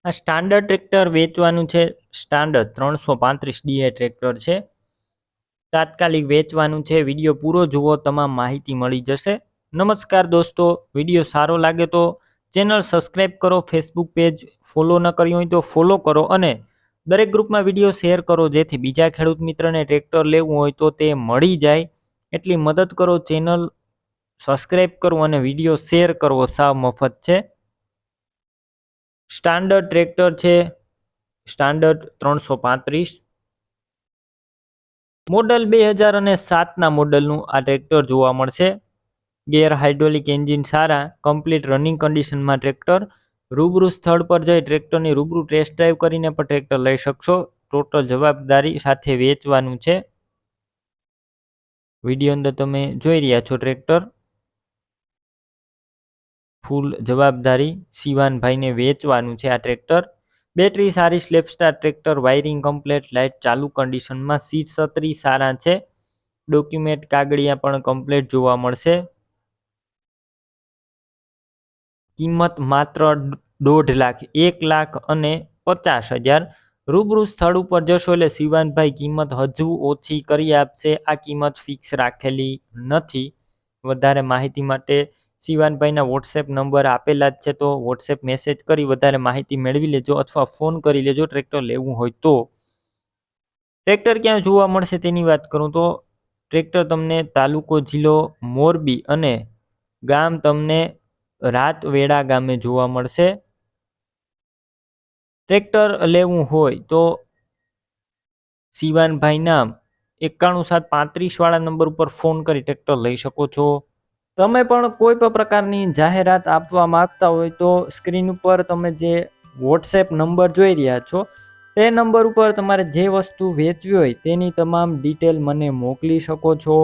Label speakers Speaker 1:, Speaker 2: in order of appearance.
Speaker 1: આ standard tractor વેચવાનું છે. સ્ટાન્ડર્ડ 335 ડીએ ટ્રેક્ટર છે. તાત્કાલિક વેચવાનું છે. વિડીયો પૂરો જુઓ, તમામ માહિતી મળી જશે. નમસ્કાર દોસ્તો, વિડીયો સારો લાગે તો ચેનલ સબસ્ક્રાઈબ કરો, ફેસબુક પેજ ફોલો ન કર્યું હોય તો ફોલો કરો અને દરેક ગ્રુપમાં વિડીયો શેર કરો, જેથી બીજા ખેડૂત મિત્રને ટ્રેક્ટર લેવું હોય તો તે મળી જાય. એટલી મદદ કરો. ચેનલ સબસ્ક્રાઈબ કરો અને વિડીયો શેર કરવો સાવ મફત છે. સ્ટાન્ડર્ડ ટ્રેક્ટર છે. સ્ટાન્ડર્ડ 335 મોડલ 2007ના મોડલનું આ ટ્રેક્ટર જોવા મળશે. ગેર હાઇડ્રોલિક એન્જિન સારા, કમ્પ્લીટ રનિંગ કન્ડિશનમાં ટ્રેક્ટર. રૂબરૂ સ્થળ પર જઈ ટ્રેક્ટરની રૂબરૂ ટેસ્ટ ડ્રાઈવ કરીને પણ ટ્રેક્ટર લઈ શકશો. ટોટલ જવાબદારી સાથે વેચવાનું છે. વિડીયો અંદર તમે જોઈ રહ્યા છો ટ્રેક્ટર. ફૂલ જવાબદારી શિવાનભાઈને વેચવાનું છે આ ટ્રેક્ટર. બેટરી સારી, સ્લેપસ્ટાર ટ્રેક્ટર, વાયરિંગ કમ્પ્લેટ, લાઇટ ચાલુ કન્ડિશનમાં, સીટ છત્રી સારા છે. ડોક્યુમેન્ટ કાગળિયા પણ કમ્પ્લેટ જોવા મળશે. કિંમત માત્ર 1.5 લાખ, 1,50,000. રૂબરૂ સ્થળ ઉપર જશો એટલે શિવાનભાઈ કિંમત હજુ ઓછી કરી આપશે. આ કિંમત ફિક્સ રાખેલી નથી. વધારે માહિતી માટે શિવાનભાઈના વોટ્સએપ નંબર આપેલા જ છે, તો વોટ્સએપ મેસેજ કરી વધારે માહિતી મેળવી લેજો અથવા ફોન કરી લેજો ટ્રેક્ટર લેવું હોય તો. ટ્રેક્ટર ક્યાં જોવા મળશે તેની વાત કરું તો ટ્રેક્ટર તમને તાલુકો જિલ્લો મોરબી અને ગામ તમને રાતવેડા ગામે જોવા મળશે. ટ્રેક્ટર લેવું હોય તો શિવાનભાઈ નામ 91,735 વાળા નંબર ઉપર ફોન કરી ટ્રેક્ટર લઈ શકો છો. તમે પણ કોઈ પણ પ્રકારની જાહેરાત આપવા માંગતા હોય તો સ્ક્રીન ઉપર તમે જે વોટ્સએપ નંબર જોઈ રહ્યા છો તે નંબર ઉપર તમારે જે વસ્તુ વેચવી હોય તેની તમામ ડિટેલ મને મોકલી શકો છો.